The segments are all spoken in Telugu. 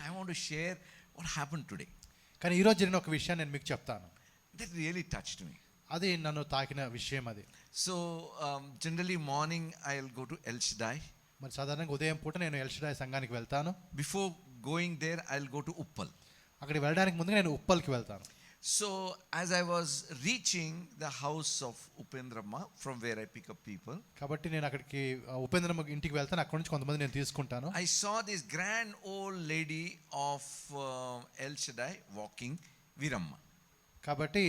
I want to share what happened today. కానీ ఈరోజు జరిగిన ఒక విషయాన్ని నేను మీకు చెప్తాను. That really touched me. అది నన్ను తాకిన విషయం అది. So generally morning I'll go to El Shaddai. మరి సాధారణంగా ఉదయం పూట నేను ఎల్ షడాయ్ సంఘానికి వెళ్తాను. Before going there I'll go to Uppal. అక్కడికి వెళ్ళడానికి ముందుగా నేను ఉప్పల్కి వెళ్తాను. So as I was reaching the house of Upendramma, from where I pick up people, కాబట్టి నేను అక్కడికి ఉపేంద్రమ్మ ఇంటికి వెళ్తాను. అక్కడ నుంచి కొంతమంది నేను తీసుకుంటాను. I saw this grand old lady of El Shaddai walking, Veeramma. కాబట్టి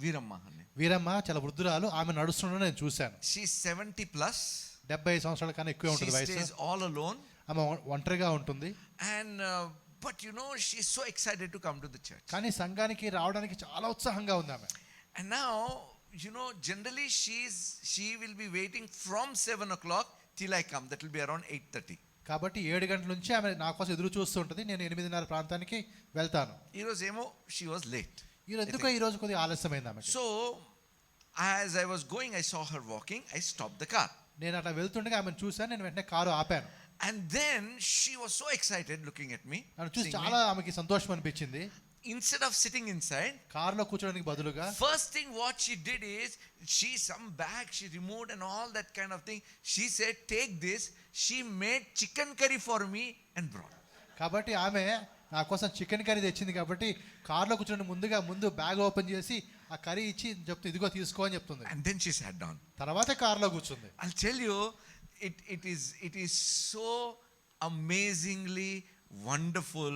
Veeramma వీరమ్మ చాలా వృద్ధురాలు, ఆమె నడుస్తుండడం నేను చూశాను. She's 70 plus. 70 సంవత్సరాల కన్నా ఎక్కువే ఉంటుంది వయసు. She stays all alone. ఆమె ఒంటరిగా ఉంటుంది. And but you know, she's so excited to come to the church. కానీ సంఘానికి రావడానికి చాలా ఉత్సాహంగా ఉంది ఆమె. And now, you know, generally she will be waiting from 7 o'clock till I come. That will be around 8:30. కాబట్టి 7 గంటల నుంచి ఆమె నా కోసం ఎదురు చూస్తూ ఉంటుంది. నేను 8:30 ప్రాంతానికి వెళ్తాను. ఈ రోజు ఏమో she was late. ఈ రోజు కొద్దిగా ఆలస్యమైంది ఆమె. So as I was going, I saw her walking. I stopped the car. నేను అట్లా వెళ్తుండగా ఆమెను చూశాను. నేను వెంటనే car ఆపాను. And then she was so excited looking at me. నన్ను చూసి చాలా ఆమెకి సంతోషం అనిపించింది. Instead of sitting inside, కారులో కూర్చోడానికి బదులుగా first thing what she did is some bag she removed and all that kind of thing. She said, take this. She made chicken curry for me and brought. కాబట్టి ఆమె నా కోసం చికెన్ కర్రీ తెచ్చింది. కాబట్టి కారులో కూర్చొని ముందు బ్యాగ్ ఓపెన్ చేసి ఆ కర్రీ ఇచ్చి చెప్తుంది, ఇదిగో తీసుకో అని చెప్తుంది. And then she sat down. తర్వాత కారులో కూర్చుంది. I'll tell you, it is so amazingly wonderful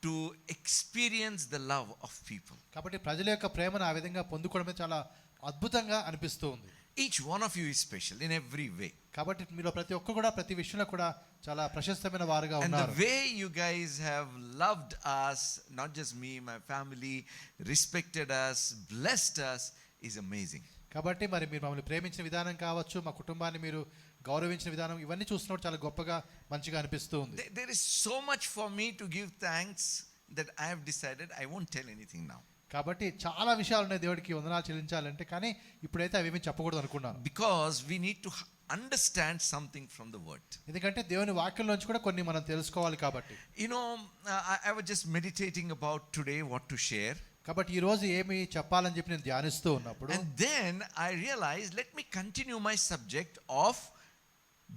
to experience the love of people. కాబట్టి ప్రజల యొక్క ప్రేమను ఆ విధంగా పొందుకోవడమే చాలా అద్భుతంగా అనిపిస్తూ ఉంది. Each one of you is special in every way. కాబట్టి మీలో ప్రతి ఒక్కరు కూడా ప్రతి విషయంలో కూడా చాలా ప్రశస్తమైన వారుగా ఉన్నారు. And the way you guys have loved us, not just me, my family, respected us, blessed us, is amazing. కాబట్టి మరి మీరు మమ్మల్ని ప్రేమించిన విధానం కావచ్చు, మా కుటుంబాన్ని మీరు గౌరవించిన విధానం, ఇవన్నీ చూస్తున్నప్పుడు చాలా గొప్పగా మంచిగా అనిపిస్తూ ఉంది. There is so much for me to give thanks that I have decided I won't tell anything now. కాబట్టి చాలా విషయాలు ఉన్నాయి దేవుడికి వందనాలు చెల్లించాలంటే, కానీ ఇప్పుడైతే అవేమీ చెప్పకూడదు అనుకున్నాను. Because we need to understand something from the word. ఎందుకంటే దేవుని వాక్యంలోంచి కూడా కొన్ని మనం తెలుసుకోవాలి కాబట్టి. You know, I was just meditating about today what to share. కాబట్టి ఈ రోజు ఏమి చెప్పాలని చెప్పి నేను ధ్యానిస్తూ ఉన్నప్పుడు, and then I realized, let me continue my subject of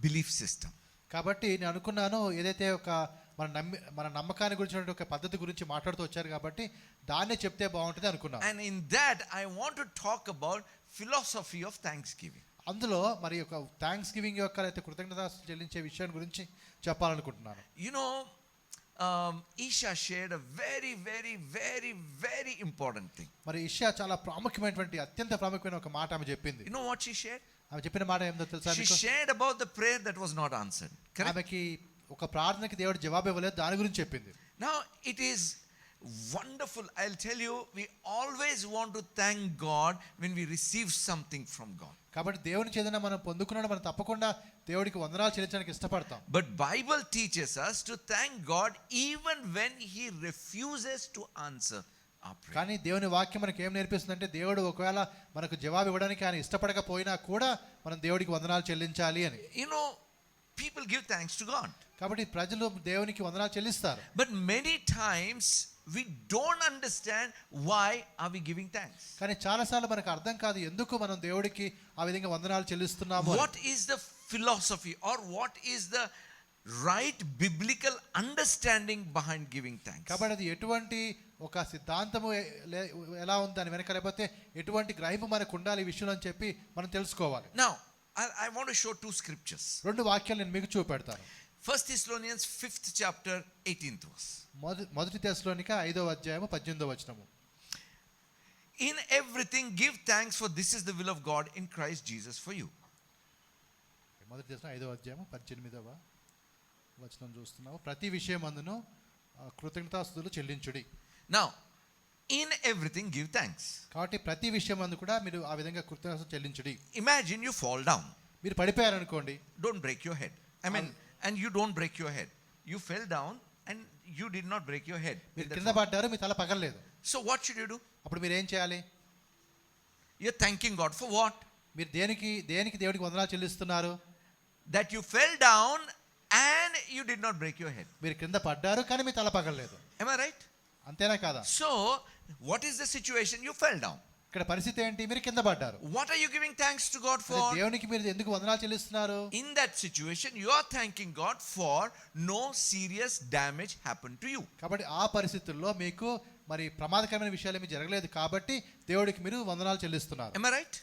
belief system. కాబట్టి నేను అనుకున్నాను, ఏదైతే ఒక మన నమ్మకాన్ని గురించి ఒక పద్ధతి గురించి మాట్లాడుతూ వచ్చారు కాబట్టి దాన్నే చెప్తే బాగుంటుంది అనుకున్నాను. And in that I want to talk about philosophy of thanksgiving. అందులో మరి ఒక థాంక్స్ గివింగ్ యొక్క అయితే కృతజ్ఞత చెల్లించే విషయం గురించి చెప్పాలనుకుంటున్నాను. You know, Isha shared a very very very very important thing. మరి ఇషా చాలా ప్రాముఖ్యమైనటువంటి అత్యంత ప్రాముఖ్యమైన ఒక మాట ఆమె చెప్పింది. You know what she shared? ఆమె చెప్పిన మాట ఏందో తెలుసా మీకు? She shared about the prayer that was not answered. Correct? ఆమెకి ఒక ప్రార్థనకి దేవుడు జవాబు ఇవ్వలేదు, దాని గురించి చెప్పింది. Now it is wonderful. I'll tell you, we always want to thank God when we receive something from God. కాబట్టి దేవుని చేతన మనం పొందుకున్నాడు, మనం తప్పకుండా దేవుడికి వందనాలు చెల్లించడానికి ఇష్టపడతాం. But Bible teaches us to thank God even when he refuses to answer our prayer. కానీ దేవుని వాక్యం మనకి ఏం నేర్పిస్తుందంటే, దేవుడు ఒకవేళ మనకు జవాబు ఇవ్వడానికి ఆయన ఇష్టపడకపోయినా కూడా మనం దేవుడికి వందనాలు చెల్లించాలి అని. You know, people give thanks to God. కాబట్టి ప్రజలు దేవునికి వందనాలు చెల్లిస్తారు. But many times we don't understand why are we giving thanks. కానీ చాలా సార్లు మనకు అర్థం కాదు ఎందుకు మనం దేవుడికి ఆ విధంగా వందనాలు చెల్లిస్తున్నాము. What is the philosophy or what is the right biblical understanding behind giving thanks? కాబట్టి అది ఎటువంటి ఒక సిద్ధాంతము ఎలా ఉంది దాని వెనక, లేకపోతే ఎటువంటి గ్రహింపు మనకు ఉండాలి ఈ విషయంలో అని చెప్పి మనం తెలుసుకోవాలి. Now I want to show two scriptures. రెండు వాక్యాలు నేను మీకు చూపెడతాను. 1 Thessalonians 5th chapter 18th verse. మొదటి తెస్సలోనిక 5వ అధ్యాయము 18వ వచనము. In everything give thanks, for this is the will of God in Christ Jesus for you. మొదటి తెస్సలోనిక 5వ అధ్యాయము 18వ వచనం చూస్తున్నాము. ప్రతి విషయమందును కృతజ్ఞతాస్తుతులు చెల్లించుడి. Now in everything give thanks. కాబట్టి ప్రతి విషయమందు కూడా మీరు ఆ విధంగా కృతజ్ఞత చెల్లించుడి. Imagine you fall down. మీరు పడిపోయారు అనుకోండి. Don't break your head. I mean, and you don't break your head. You fell down and you did not break your head. మీరు కింద పడ్డారు, మీ తల పగలలేదు. So what should you do? అప్పుడు మీరు ఏం చేయాలి? You're thanking God for what? మీరు దేనికి దేవుడికి వందనాలు చెల్లిస్తున్నారు? That you fell down and and you did not break your head. మీరు కింద పడ్డారు కానీ మీ తల పగలలేదు. Am I right? అంతేనా కాదా? So, what is the situation? You fell down. ఇక్కడ పరిస్థితి ఏంటి? మీరు కింద పడ్డారు. What are you giving thanks to God for? దేవునికి మీరు ఎందుకు వందనాలు చెల్లిస్తున్నారు? In that situation, you are thanking God for no serious damage happened to you. కాబట్టి ఆ పరిస్థితుల్లో మీకు మరి ప్రమాదకరమైన విషయాలు ఏమీ జరగలేదు కాబట్టి దేవుడికి మీరు వందనాలు చెల్లిస్తున్నారు. Am I right?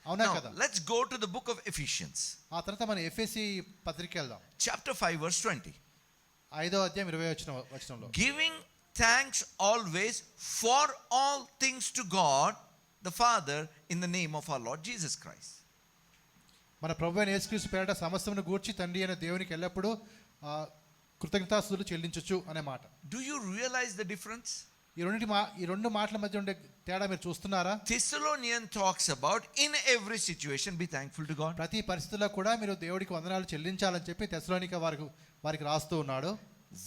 అవునా Now, కదా? let's go to the book of Ephesians. ఆ తర్వాత మనం ఎఫెసీ పత్రిక వెళ్దాం. Chapter 5 verse 20. 5వ అధ్యాయం 20వ వచనంలో Giving thanks always for all things to God the Father in the name of our Lord Jesus Christ. మన ప్రభువైన యేసుక్రీస్తు పేరట సమస్తమును గూర్చి తండ్రి అయిన దేవునికి ఎల్లప్పుడూ కృతజ్ఞతాస్తుతులు చెల్లించొచ్చు అనే మాట. Do you realize the difference? ఈ రెండు మాటల మధ్య ఉండే తేడా మీరు చూస్తున్నారా? Thessalonian talks about in every situation be thankful to God. ప్రతి పరిస్థితుల్లో కూడా మీరు దేవుడికి వందనాలు చెల్లించాలని చెప్పి తెస్సలోనిక వారికి రాస్తూ ఉన్నాడు.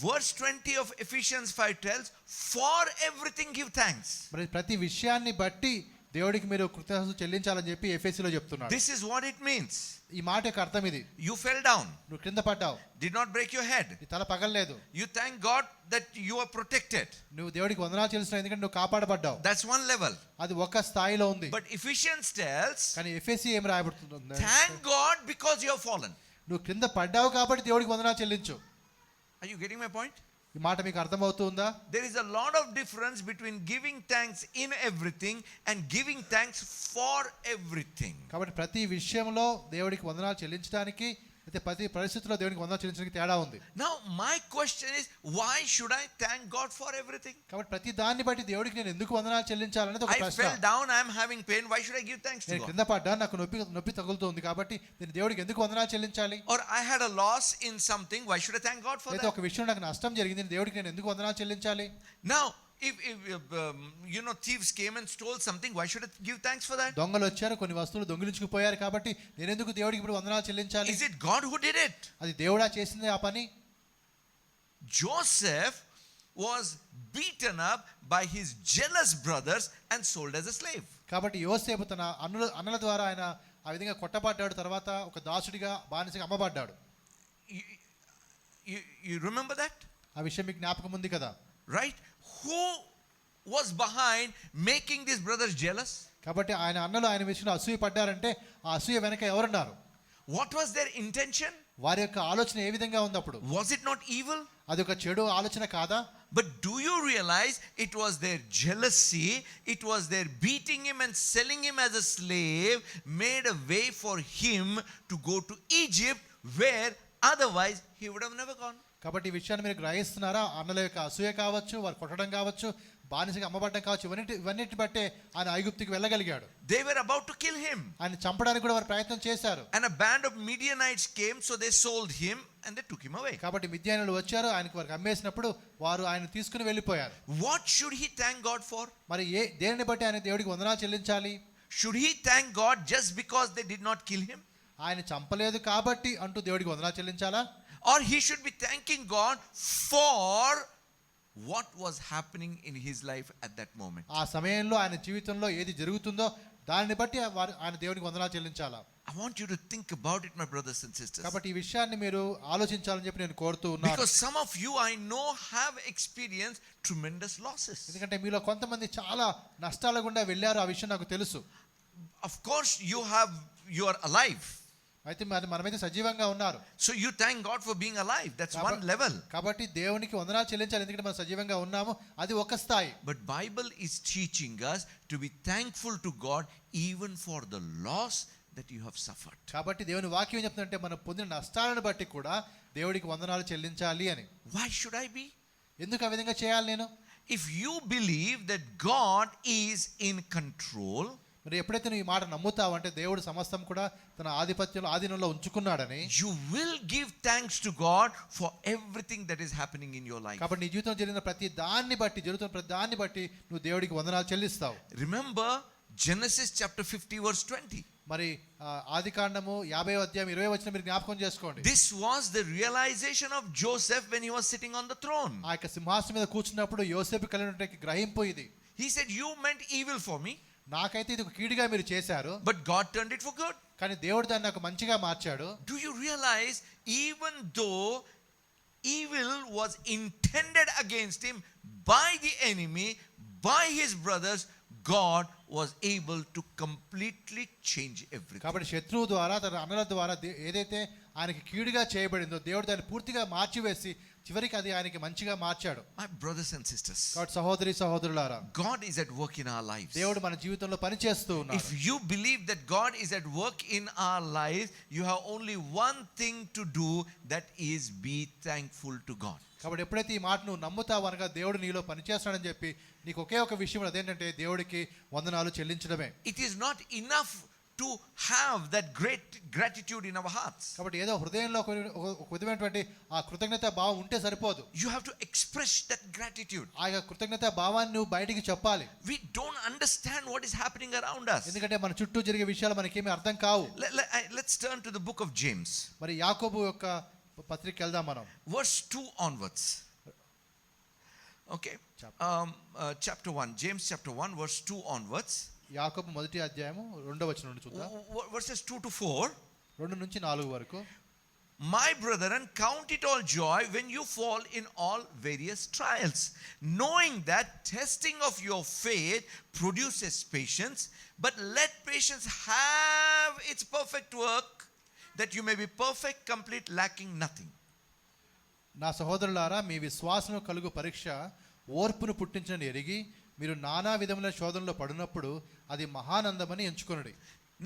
Verse 20 of Ephesians 5 tells, for everything give thanks. మరి ప్రతి విషయాన్ని బట్టి దేవుడికి మీరు కృతజ్ఞతలు చెల్లించాలని చెప్పి ఎఫెసీలో చెప్తున్నాడు. This is what it means. ఈ మాట యొక్క అర్థం ఇది. You fell down. నువ్వు కింద పడ్డావు. Did not break your head. నీ తల పగలలేదు. You thank God that you are protected. నువ్వు దేవుడికి వందనాలు చెల్లిస్తున్నావు ఎందుకంటే నువ్వు కాపాడబడ్డావు. That's one level. అది ఒక స్థాయిలో ఉంది. But Ephesians tells, కానీ ఎఫెసీ ఏం రాయబడుతుంది? thank God because you have fallen. నువ్వు కింద పడ్డావు కాబట్టి దేవుడికి వందనాలు చెల్లించు. Are you getting my point? ఈ మాట మీకు అర్థమవుతుందా? There is a lot of difference between giving thanks in everything and giving thanks for everything. కాబట్టి ప్రతి విషయంలో దేవుడికి వందనాలు చెల్లించడానికి అయితే ప్రతి పరిస్థితిలో దేవుడికి వందనాలు చెల్లించడానికి తేడా ఉంది. Now my question is, why should I thank God for everything? కాబట్టి ప్రతి దాన్ని బట్టి దేవుడికి నేను ఎందుకు వందనాలు చెల్లించాలనేది ఒక I ప్రశ్న. fell down, I am having pain, why should I give thanks to నేను God? కింద పడ్డా నాకు నొప్పి తగులుతుంది కాబట్టి నేను దేవుడికి ఎందుకు వందనాలు చెల్లించాలి? Or I had a loss in something, why should I thank God for అయితే that? ఒక విషయం నాకు నష్టం జరిగింది దేవుడికి నేను ఎందుకు వందనాలు చెల్లించాలి? Now if thieves came and stole something, why should I give thanks for that? దొంగలు వచ్చారు కొన్ని వస్తువులు దొంగిలించుకుపోయారు కాబట్టి నేను ఎందుకు దేవుడికి ఇప్పుడు వందనాలు చెల్లించాలి? Is it God who did it? అది దేవుడా చేసింది ఆ పని? Joseph was beaten up by his jealous brothers and sold as a slave. కాబట్టి యోసేపు తన అన్నల ద్వారా ఆయన ఆ విధంగా కొట్టబడ్డాడు, తర్వాత ఒక దాసుడిగా బానిసగా అమ్మబడ్డాడు. You remember that? ఆ విషయం మీకు జ్ఞాపకం ఉంది కదా? Right? Who was behind making these brothers jealous? కాబట్టి ఆయన అన్నలు ఆయన విషయంలో అసూయ పడ్డారంటే ఆ అసూయ వెనక ఎవరున్నారు? What was their intention? వారి యొక్క ఆలోచన ఏ విధంగా ఉంది అప్పుడు? Was it not evil? అది ఒక చెడు ఆలోచన కాదా? But do you realize it was their jealousy, it was their beating him and selling him as a slave made a way for him to go to Egypt where otherwise he would have never gone. కాబట్టి ఈ విషయాన్ని మీరు గ్రహిస్తున్నారా? అన్నల యొక్క అసూయ కావచ్చు, వారు కొట్టడం కావచ్చు, బానిసగా అమ్మబడ్డం కావచ్చు, ఇవన్నిటి బట్టే ఆయన ఐగుప్తుకి వెళ్ళగలిగాడు. They were about to kill him. ఆయన చంపడానికి కూడా వారు ప్రయత్నం చేశారు. And a band of Midianites came, so they sold him and they took him away. కాబట్టి మిద్యానీయులు వచ్చారు, ఆయనకు వారికి అమ్మేసినప్పుడు వారు ఆయన తీసుకుని వెళ్ళిపోయారు. What should he thank God for? మరి దేనిని బట్టి ఆయన దేవుడికి వందనాలు చెల్లించాలి? Should he thank God just because they did not kill him? ఆయన చంపలేదు కాబట్టి అంటూ దేవుడికి వందనాలు చెల్లించాలా? Or he should be thanking God for what was happening in his life at that moment? ఆ సమయంలో ఆయన జీవితంలో ఏది జరుగుతుందో దానిని బట్టి ఆయన దేవునికి వందనాలు చెల్లించాలా? I want you to think about it, my brothers and sisters. కాబట్టి ఈ విషయాన్ని మీరు ఆలోచించాలని చెప్పి నేను కోరుతూ ఉన్నాను. Because some of you I know have experienced tremendous losses. ఎందుకంటే మీలో కొంతమంది చాలా నష్టాల గుండా వెళ్ళారు, ఆ విషయం నాకు తెలుసు. Of course you are alive. అయితే మనమైతే సజీవంగా ఉన్నారు. So you thank God for being alive. That's one level. కాబట్టి దేవునికి వందనాలు చెల్లించాలి ఎందుకంటే మనం సజీవంగా ఉన్నాము, అది ఒక స్థాయి. But Bible is teaching us to be thankful to God even for the loss that you have suffered. కాబట్టి దేవుని వాక్యం ఏం చెప్తుందంటే మనం పొందిన నష్టాలను బట్టి కూడా దేవుడికి వందనాలు చెల్లించాలి అని. Why should I be? ఎందుకు ఆ విధంగా చేయాలి నేను? If you believe that God is in control, మరి ఎప్పుడైతే నువ్వు ఈ మాట నమ్ముతావు అంటే దేవుడు సమస్తం కూడా తన ఆధీనంలో ఉంచుకున్నాడని, you will give thanks to God for everything that is happening in your life. కాబట్టి నీ జీవితంలో జరిగిన ప్రతి దాన్ని బట్టి నువ్వు దేవుడికి వందనాలు చెల్లిస్తావు. Remember Genesis chapter 50 verse 20. మరి ఆదికాండము 50వ అధ్యాయం 20వ వచనం మీరు జ్ఞాపకం చేసుకోండి. This was the realization of Joseph when he was sitting on the throne. ఆ యొక్క సింహాసనం మీద కూర్చున్నప్పుడు యోసేపు కలిగినటువంటి గ్రహింపు ఇది. He said, you meant evil for me, నాకైతే ఇది ఒక కీడుగా మీరు చేశారు, but God turned it for good. కానీ దేవుడు దాన్ని నాకు మంచిగా మార్చాడు. Do you realize even though evil was intended against him by the enemy, by his brothers, God was able to completely change everything. కాబట్టి శత్రువు ద్వారా తన అన్నల ద్వారా ఏదైతే ఆయనకి కీడుగా చేయబడిందో దేవుడు దాన్ని పూర్తిగా మార్చివేసి చివరికి అది ఆయనకి మంచిగా మార్చాడు. My brothers and sisters, కాబట్టి సహోదరి సహోదరులారా, God is at work in our lives. దేవుడు మన జీవితంలో పని చేస్తూ ఉన్నాడు. If you believe that God is at work in our lives, you have only one thing to do, that is be thankful to God. కాబట్టి ఎప్పుడైతే ఈ మాట నువ్వు నమ్ముతావు అనగా దేవుడు నీలో పనిచేస్తాడని చెప్పి నీకు ఒకే ఒక విషయం అదేంటంటే దేవుడికి వందనాలు చెల్లించడమే. It is not enough to have that great gratitude in our hearts. కాబట్టి ఏదో హృదయంలో ఒక విధమైనటువంటి ఆ కృతజ్ఞత భావం ఉంటే సరిపోదు. You have to express that gratitude. ఆ కృతజ్ఞత భావాన్ని నువ్వు బయటికి చెప్పాలి. We don't understand what is happening around us. ఎందుకంటే మన చుట్టూ జరిగే విషయాలు మనకేమీ అర్థం కావు. Let's turn to the book of James. మరి యాకోబు యొక్క పత్రికకి వెళ్దాం మనం. Verse 2 onwards. Okay. Chapter 1. James chapter 1 verse 2 onwards. యాకోబు మొదటి అధ్యాయము 2వ వచనం నుండి చూద్దాం. Verses 2 to 4. 2 నుంచి 4 వరకు. My brethren, count it all joy when you fall in all various trials, knowing that testing of your faith produces patience, but let patience have its perfect work, that you may be perfect, complete, lacking nothing. నా సహోదరులారా, మీ విశ్వాసం కలుగు పరీక్ష ఓర్పును పుట్టించని ఎరిగి మీరు నానా విధముల శోధనలో పడినప్పుడు అది మహానందమని ఎంచుకొనుడి.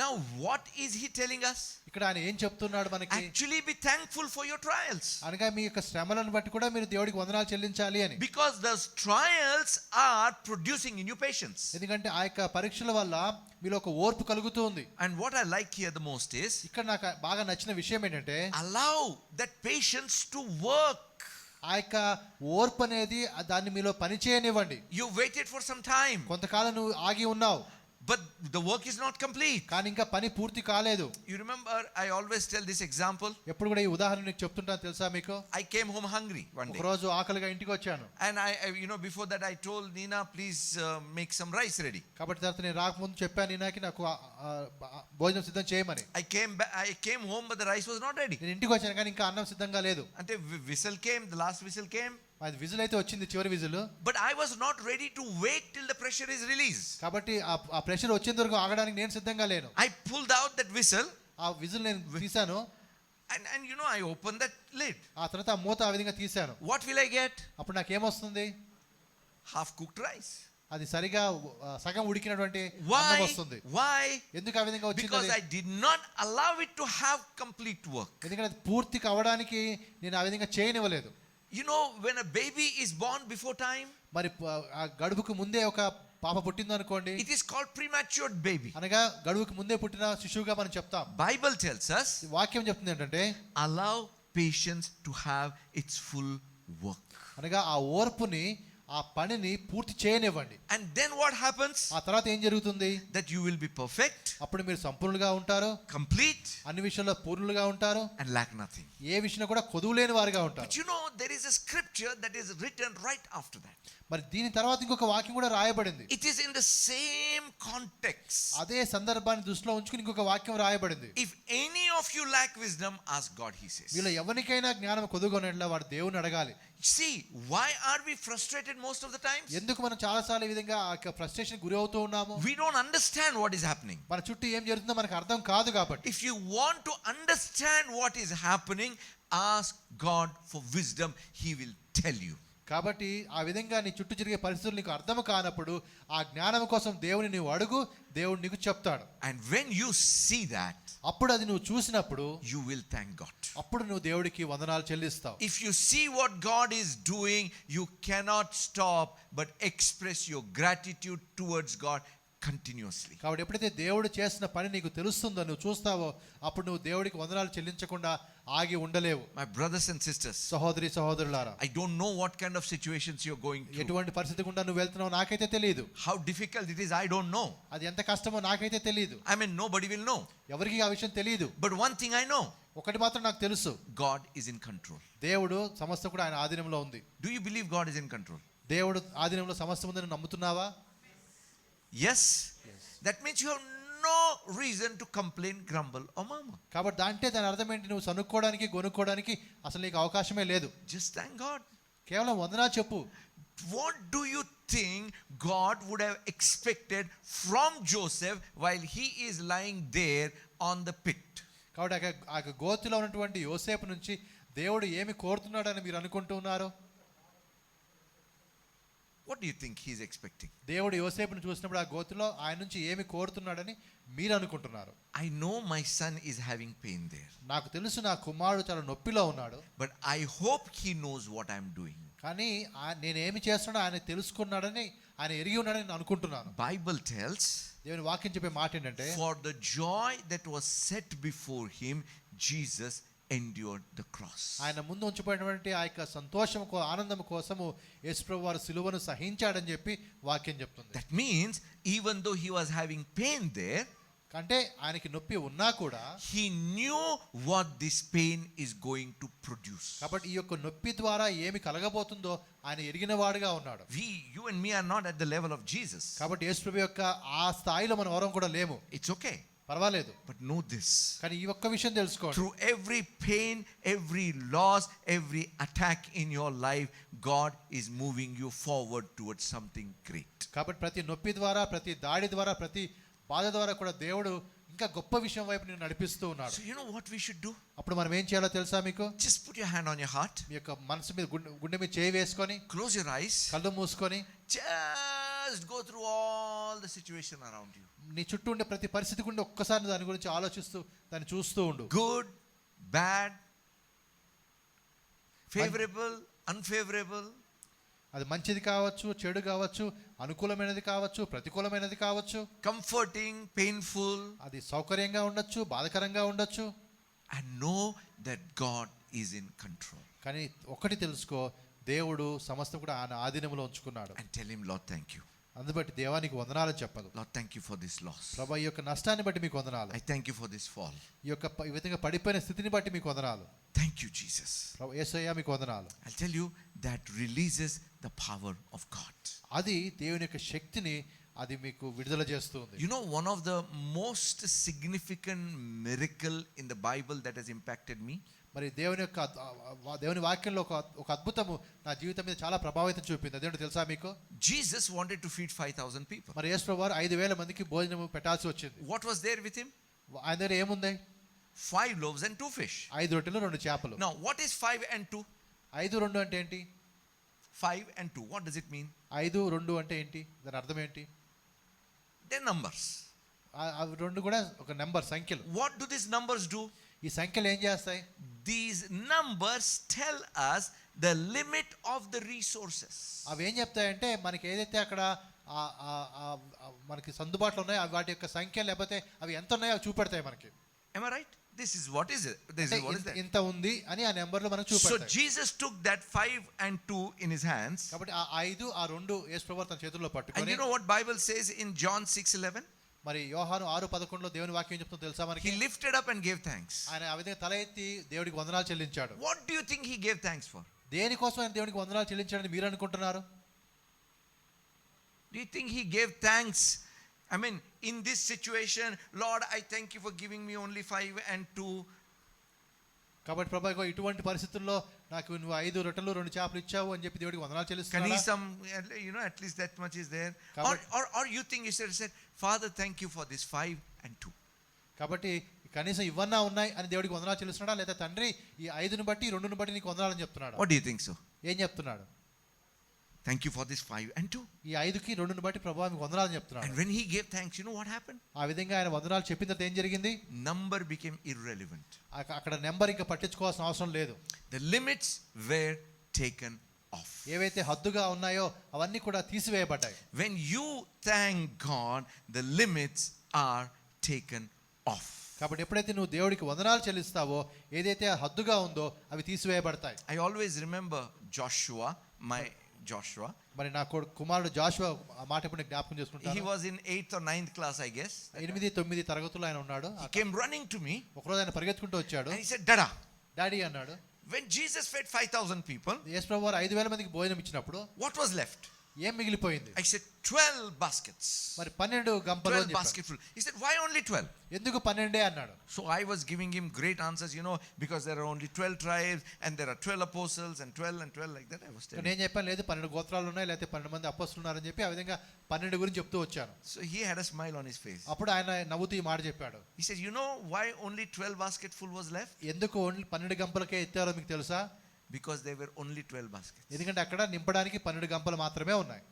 Now what is he telling us? ఇక్కడ ఆయన ఏం చెప్తున్నాడు మనకి? Actually be thankful for your trials. అనగా మీ యొక్క శ్రమలను బట్టి కూడా మీరు దేవుడికి వందనాలు చెల్లించాలి అని. Because those trials are producing in you patience. ఎందుకంటే ఆ యొక్క పరీక్షల వల్ల మీలో ఒక ఓర్పు కలుగుతూ ఉంది. And what I like here the most is, ఇక్కడ నాకు బాగా నచ్చిన విషయం ఏంటంటే, allow that patience to work. ఆ యొక్క ఓర్పు అనేది దాన్ని మీలో పని చేయనివ్వండి. You waited for some time, కొంతకాలం నువ్వు ఆగి ఉన్నావు, but the work is not complete. కానీ ఇంకా పని పూర్తి కాలేదు. You remember, I always tell this example. ఎప్పుడు కూడా ఈ ఉదాహరణ నీకు చెప్తుంటాను తెలుసా మీకు? I came home hungry one day. ఒక రోజు ఆకలిగా ఇంటికి వచ్చాను. And I before that I told Nina, please make some rice ready. కాబట్టి తర్వాత నేను రాకముందు చెప్పాను నీనాకి నాకు భోజనం సిద్ధం చేయమని. I came home but the rice was not ready. నేను ఇంటికి వచ్చాను కానీ ఇంకా అన్నం సిద్ధంగా లేదు. అంటే whistle came, the last whistle came. అది విజిల్ అయితే వచ్చింది, చివరి whistle. But I was not ready to wait till the pressure is released. కాబట్టి ఆ ప్రెషర్ వచ్చేంత వరకు ఆగడానికి నేను సిద్ధంగా లేను. I pulled out that whistle. ఆ విజిల్ నేను తీశాను. And I opened that lid. ఆ తర్వాత ఆ మూత ఆ విధంగా తీశాను. What will I get? అప్పుడు నాకేమొస్తుంది? Half cooked rice. అది సరిగా సగం ఉడికినటువంటి అన్నం వస్తుంది. Why? ఎందుకు ఆ విధంగా వచ్చింది? Because I did not allow it to have complete work. ఎందుకంటే అది పూర్తి కావడానికి నేను ఆ విధంగా చేయనివ్వలేదు. You know, when a baby is born before time, మరి ఆ గడువుకు ముందే ఒక పాప పుట్టింది అనుకోండి, it is called premature baby. అనగా గడువుకు ముందే పుట్టిన శిశువుగా మనం చెప్తాం. Bible tells us, వాక్యం చెప్తుంది ఏంటంటే, allow patience to have its full work. అనగా ఆ ఓర్పుని ఆ పనిని పూర్తి చేయనివ్వండి. And then what happens? ఆ తర్వాత ఏం జరుగుతుంది? That you will be perfect, అప్పుడు మీరు సంపూర్ణులుగా ఉంటారు, complete, అన్ని విషయాల్లో పూర్ణులుగా ఉంటారు, and lack nothing. ఏ విషయంలో కూడా కొదువు లేని వారుగా ఉంటారు. But you know, there is a scripture that is written right after that. మరి దీని తర్వాత ఇంకొక వాక్యం కూడా రాయబడింది. It is in the same context. అదే సందర్భాన్ని దృష్టిలో ఉంచుకుని ఇంకొక వాక్యం రాయబడింది. If any of you lack wisdom, ask God, he says. వీళ్ళ ఎవరికైనా జ్ఞానం కొదువుకొనేట్లా వాడు దేవుని అడగాలి. See, why are we frustrated most of the times? ఎందుకు మనం చాలా సార్లు ఈ విధంగా ఆ ఫ్రస్ట్రేషన్ గురి అవుతూ ఉన్నాము? We don't understand what is happening. మన చుట్టూ ఏం జరుగుతుందో మనకు అర్థం కాదు కాబట్టి. If you want to understand what is happening, ask God for wisdom, he will tell you. కాబట్టి ఆ విధంగా నీ చుట్టూ జరిగే పరిస్థితులు నీకు అర్థం కానప్పుడు ఆ జ్ఞానం కోసం దేవుని నీవు అడుగు, దేవుడు నీకు చెప్తాడు. And when you see that, అప్పుడు అది నువ్వు చూసినప్పుడు you will thank God. అప్పుడు నువ్వు దేవుడికి వందనాలు చెల్లిస్తావు. If you see what God is doing, you cannot stop but express your gratitude towards God continuously. కాబట్టి ఎప్పుడైతే దేవుడు చేసిన పని నీకు తెలుస్తుందో, నువ్వు చూస్తావో, అప్పుడు నువ్వు దేవుడికి వందనాలు చెల్లించకుండా ఆగి ఉండలేవు. My brothers and sisters, సహోదరి సహోదరులారా, I don't know what kind of situations you're going through. ఎటువంటి పరిస్థితి గుండా నువ్వు వెళ్తున్నావు నాకైతే తెలియదు. How difficult it is, I don't know. అది ఎంత కష్టమో నాకైతే తెలియదు. I mean, nobody will know. ఎవరికి ఆ విషయం తెలియదు. But one thing I know, ఒకటి మాత్రం నాకు తెలుసు, God is in control. దేవుడు సమస్త కూడా ఆయన ఆధీనంలో ఉంది. Do you believe God is in control? దేవుడు ఆధీనంలో సమస్త ఉందని నమ్ముతున్నావా? Yes. That means you have no reason to complain, grumble or murmur. కాబట్టి దాంట్లో దాని అర్థం ఏంటి? నువ్వు సనుక్కోవడానికి గొనుక్కోవడానికి అసలు నీకు అవకాశమే లేదు. Just thank God. కేవలం వందనాలు చెప్పు. What do you think God would have expected from Joseph while he is lying there on the pit? కాబట్టి ఆ గోతిలో ఉన్నటువంటి యోసేపు నుంచి దేవుడు ఏమి కోరుతున్నాడని మీరు అనుకుంటూ ఉన్నారు? What do you think he is expecting? దేవుడు యోసేపును చూసినప్పుడు ఆ గోతిలో ఆయన నుంచి ఏమి కోరుతున్నాడని మీరు అనుకుంటున్నారు? I know my son is having pain there. నాకు తెలుసు నా కుమారుడు చాలా నొప్పిలో ఉన్నాడు. But I hope he knows what I am doing. కానీ నేను ఏమి చేస్తున్నాడో ఆయన తెలుసుకున్నాడని, ఆయన ఎరిగి ఉన్నాడని నేను అనుకుంటున్నాను. Bible tells, దేవుని వాక్యం చెప్పే మాట ఏంటంటే, for the joy that was set before him, Jesus endured the cross. ఆయన ముందు ఉంచిపోయినటువంటి ఆ యొక్క సంతోషం ఆనందం కోసము యేసుప్రభు వారు సిలువను సహించాడని చెప్పి వాక్యం చెప్తుంది. That means even though he was having pain there, అంటే ఆయనకి నొప్పి ఉన్నా కూడా he knew what this pain is going to produce. కాబట్టి ఈ యొక్క నొప్పి ద్వారా ఏమి కలగబోతుందో ఆయన ఎరిగిన వాడుగా ఉన్నాడు. You and me are not at the level of Jesus. కాబట్టి యేసుప్రభు యొక్క ఆ స్థాయిలో మనం ఎవరం కూడా లేము. It's okay. పర్వాలేదు. But know this. కానీ ఈ ఒక్క విషయం తెలుసుకోండి. Through every pain, every loss, every attack in your life, God is moving you forward towards something great. కాబట్టి ప్రతి నొప్పి ద్వారా, ప్రతి దాడి ద్వారా, ప్రతి బాధ ద్వారా కూడా దేవుడు ఇంకా గొప్ప విషయం వైపు నేను నడిపిస్తూ ఉన్నాడు. So you know what we should do? అప్పుడు మనం ఏం చేయాలో తెలుసా మీకు? Just put your hand on your heart. మీ యొక్క మనసు మీద గుండె మీద చేయి వేసుకొని, Close your eyes. కళ్ళు మూసుకొని, Just go through all the situation around you. నీ చుట్టూ ఉండే ప్రతి పరిస్థితి గుండా ఒక్కసారి దాని గురించి ఆలోచిస్తూ దాన్ని చూస్తూ ఉండు. Good, bad, favorable, unfavorable. అది మంచిది కావచ్చు, చెడు కావచ్చు, అనుకూలమైనది కావచ్చు, ప్రతికూలమైనది కావచ్చు, Comforting, painful. అది సౌకర్యంగా ఉండొచ్చు, బాధకరంగా ఉండొచ్చు. And know that God is in control. కానీ ఒకటి తెలుసుకో, దేవుడు సమస్తం కూడా ఆయన ఆధీనంలో ఉంచుకున్నాడు. And tell him, Lord, thank you. అందుబట్టి దేవానికి వందనాలు చెప్పదు. Lord, thank you for this loss. ప్రభువా ఈ యొక్క నష్టాన్ని బట్టి మీకు వందనాలు. I thank you for this fall. ఈ విధంగా పడిపోయిన స్థితిని బట్టి మీకు వందనాలు. Thank you, Jesus. ప్రభు యేసయ్య మీకు వందనాలు. I'll tell you, that releases the power of God. అది దేవుని యొక్క శక్తిని అది మీకు విడుదల చేస్తుంది. You know, one of the most significant miracle in the Bible that has impacted me, మరి దేవుని వాక్యంలో ఒక అద్భుతము నా జీవితం మీద చాలా ప్రభావితం చూపింది. అదేంటో తెలుసా మీకు? Jesus wanted to feed 5,000 people. మరి యేసు ప్రభువారు 5,000 మందికి భోజనం పెట్టాల్సి వచ్చింది. What was there with him? ఆయన దగ్గర ఏముంది? 5 loaves and 2 fish. 5 రొట్టెలు 2 చేపలు. Now, what is 5 and 2? 5, 2 అంటే ఏంటి? 5 and 2. What does it mean? 5, 2 అంటే ఏంటి? దాని అర్థం ఏంటి? They're numbers. అవి రెండు కూడా ఒక నెంబర్, సంఖ్యలు. What do these numbers do? ఈ సంఖ్యలు ఏం చేస్తాయి? These numbers tell us the limit of the resources. అవి ఏం చెప్తాయంటే మనకి ఏదైతే అక్కడ మనకి సందుబాటులో ఉన్నాయో వాటి యొక్క సంఖ్య, లేకపోతే అవి ఎంత ఉన్నాయో అవి చూపెడతాయి మనకి. Am I right? This is what is it? This is what is that? ఇంత ఉంది అని ఆ నెంబర్లో మనకు So చూపెడతాయి. Jesus took that 5 and 2 in his hands. కాబట్టి ఆ 5, ఆ 2 యేసు ప్రభువు తన చేతుల్లో And పట్టుకొని, you know what Bible says in John 6:11? మరి యోహాను 6:11లో దేవుని వాక్యం చెప్తుందో తెలుసా మనకి? He lifted up and gave thanks. ఆయన ఆ విధంగా తల ఎత్తి దేవుడికి వందనాలు చెల్లించాడు. What do you think he gave thanks for? దేనికోసం ఆయన దేవుడికి వందనాలు చెల్లించాడని మీరు అనుకుంటున్నారు? Do you think he gave thanks? I mean, in this situation, Lord, I thank you for giving me only 5 and 2. కాబట్టి ప్రభువా ఇటువంటి పరిస్థితుల్లో నాకు నువ్వు 5 రొట్టెలు 2 చేపలు ఇచ్చావు అని చెప్పి దేవుడికి వందనాలు Can చెల్లిస్తున్నాడా? he some, at least that much is there? Or you think you said, Father, thank you for this 5 and 2. కాబట్టి కనీసం ఇవన్నా ఉన్నాయి అని దేవుడికి వందనాలు చెల్లిస్తున్నాడా, లేదా తండ్రి ఈ 5ని బట్టి 2ని బట్టి నీకు వందనాలు అని చెప్తున్నాడు? What do you think so? ఏం చెప్తున్నాడు? Thank you for this 5 and 2. ఈ 5కి 2ని బట్టి ప్రభువా మీకు వందనాలు అని చెప్తున్నాడు. And when he gave thanks, you know what happened? ఆ విధంగా ఆయన వందనాలు చెప్పిన తర్వాత ఏం జరిగింది? Number became irrelevant. అక్కడ నెంబర్ ఇంకా పట్టించుకోవాల్సిన అవసరం లేదు. The limits were taken off. ఏవైతే హద్దుగా ఉన్నాయో అవన్నీ కూడా తీసివేయబడ్డాయి. When you thank God, the limits are taken off. కాబట్టి ఎప్పుడైతే నువ్వు దేవుడికి వందనాలు చెల్లిస్తావో ఏదైతే హద్దుగా ఉందో అవి తీసివేయబడతాయి. I always remember Joshua. మరి నా కుమారుడు జాషువా ఆ మాట ఇప్పుడు జ్ఞాపకం చేసుకుంటాను. He was in 8th or 9th class, I guess. 8, 9 తరగతుల్లో ఆయన ఉన్నాడు. He came running to me. ఒకరోజు ఆయన పరిగెత్తుకుంటూ వచ్చాడు. And he said, Dada. Daddy అన్నాడు. When Jesus fed 5,000 people, యేసు ప్రభువు 5,000 మందికి భోజనం ఇచ్చినప్పుడు what was left? ఏం మిగిలిపోయింది? I said 12 baskets. మరి 12 గంపలు 12 basketful. He said, why only 12? ఎందుకు 12 అన్నాడు. So I was giving him great answers, because there are only 12 tribes and there are 12 apostles and 12 like that. I was telling. నేను చెప్పాను లేదు 12 గోత్రాలు ఉన్నాయి లేకపోతే 12 మంది అపోస్తలులు ఉన్నారని చెప్పి ఆ విధంగా 12 గురించి చెప్తూ వచ్చాను. So he had a smile on his face. అప్పుడు ఆయన నవ్వుతూ ఈ మాట చెప్పాడు. He said, why only 12 basketful was left? ఎందుకు ఓన్లీ 12 గంపలకే ఎత్తారో మీకు తెలుసా? Because there were only 12 baskets. ఎందుకంటే అక్కడ నింపడానికి 12 గంపలు మాత్రమే ఉన్నాయి.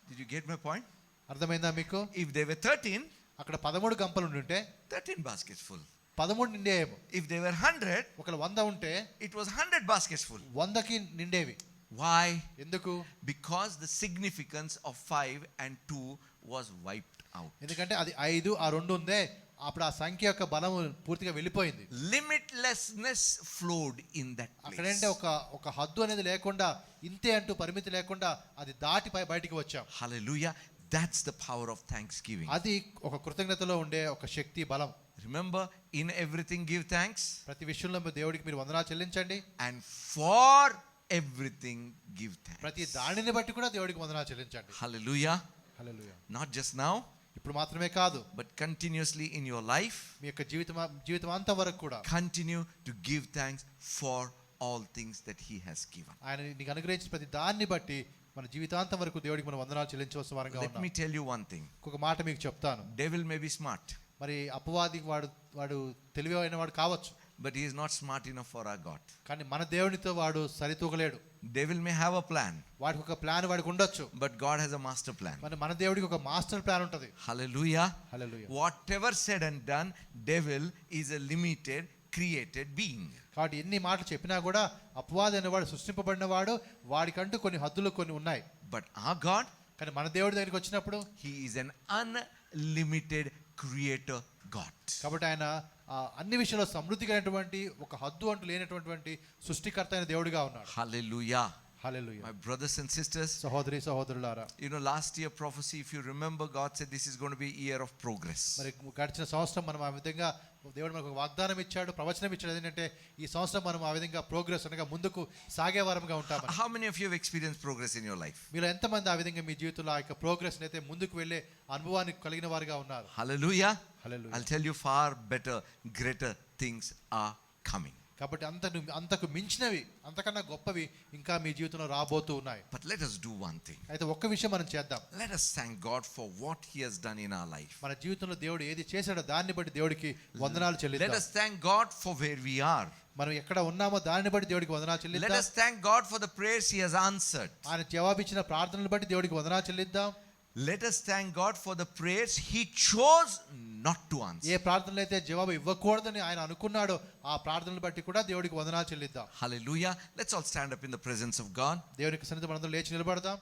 Did you get my point? అర్థమైందా మీకు? If there were 13, అక్కడ 13 గంపలు ఉంటే 13 baskets full. 13 నిండేయేమో. If there were 100, ఒకవేళ 100 ఉంటే it was 100 baskets full. 100కి నిండేవి. Why? ఎందుకు? Because the significance of 5 and 2 was wiped out. ఎందుకంటే అది 5 ఆ 2 ఉందే అప్పుడు ఆ సంఖ్య యొక్క బలం పూర్తిగా వెళ్ళిపోయింది. Limitlessness flowed in that place. అక్కడంటే ఒక హద్దు అనేది లేకుండా ఇంతే అంటూ పరిమితి లేకుండా అది దాటి బయటికి వచ్చాం. Hallelujah. That's the power of thanksgiving. అది ఒక కృతజ్ఞతలో ఉండే ఒక శక్తి బలం. Remember, in everything give thanks. ప్రతి విషయంలో దేవుడికి మీరు వందనాలు చెల్లించండి. And for everything give thanks. ప్రతి దానిని బట్టి కూడా దేవుడికి వందనాలు చెల్లించండి. Hallelujah. Hallelujah. Not just now, ఇప్పుడు మాత్రమే కాదు but continuously in your life. మీ యొక్క జీవితం అంతా వరకు కూడా Continue to give thanks for all things that he has given. ఆయన నీకు అనుగ్రహించిన ప్రతి దాన్ని బట్టి మన జీవితాంతం వరకు దేవుడికి మనం వందనాలు చెల్లించవలసిన వారంగా Let ఉన్నాం. me tell you one thing. ఒక మాట మీకు చెప్తాను. Devil may be smart, మరి అపవాది వాడు తెలివైన వాడు కావచ్చు, but he is not smart enough for our God. కానీ మన దేవునితో వాడు సరితూగలేడు. Devil may have a plan, వాడికి ఒక ప్లాన్ వాడికి ఉండొచ్చు, but God has a master plan. మన దేవుడికి ఒక మాస్టర్ ప్లాన్ ఉంటుంది. Hallelujah. Hallelujah. Whatever said and done, devil is a limited created being. కాబట్టి ఎన్ని మాటలు చెప్పినా కూడా అపవాది అనేవాడు సృష్టింపబడిన వాడు, వాడికంటూ కొన్ని హద్దులు కొన్ని ఉన్నాయి. But our God, కానీ మన దేవుడి దగ్గరికి వచ్చినప్పుడు he is an unlimited creator God. కాబట్టి ఆయన అన్ని విషయాల్లో సమృద్ధి కలిగినటువంటి ఒక హద్దు అంటూ లేనటువంటి సృష్టికర్త అయిన దేవుడిగా ఉన్నాడు. Hallelujah. Hallelujah. My brothers and sisters, సహోదరులారా, last year prophecy, if you remember, God said this is going to be a year of progress. మరి గడిచిన సంవత్సరం మనం ఆ విధంగా దేవుడు మనకు వాగ్దానం ఇచ్చాడు, ప్రవచనం ఇచ్చాడు. ఏంటంటే ఈ సంవత్సరం మనం ఆ విధంగా ప్రోగ్రెస్ అనగా ముందుకు సాగే వారంగా ఉంటాం. How many of you have experienced progress in your life? మీలో ఎంతమంది ఆ విధంగా మీ జీవితంలో ఆ యొక్క ప్రోగ్రెస్ అయితే ముందుకు వెళ్ళే అనుభవాన్ని కలిగిన వారుగా ఉన్నారు? Hallelujah. Hallelujah. I'll tell you, far better, greater things are coming. కాబట్టి అంతకు మించినవి, అంతకన్నా గొప్పవి ఇంకా మీ జీవితంలో రాబోతూ ఉన్నాయి. But let us do one thing. అయితే ఒక్క విషయం మనం చేద్దాం. Let us thank God for what he has done in our life. మన జీవితంలో దేవుడు ఏది చేశాడో దాన్ని బట్టి దేవుడికి వందనాలు Let చెల్లిద్దాం. us thank God for where we are. మనం ఎక్కడ ఉన్నామో దాన్ని బట్టి దేవుడికి వందనాలు Let చెల్లిద్దాం. us thank God for the prayers he has answered. ఆయన జవాబిచ్చిన ప్రార్థనలు బట్టి దేవుడికి వందనాలు చెల్లిద్దాం. Let us thank God for the prayers he chose not to answer. ఏ ప్రార్థనలు అయితే జవాబు ఇవ్వకూడదని ఆయన అనుకున్నాడో ఆ ప్రార్థనలు బట్టి కూడా దేవుడికి వందనాలు చెల్లిద్దాం. Hallelujah. Let's all stand up in the presence of God. దేవునికి సన్నిధిలో మనందరం లేచి నిలబడదాం.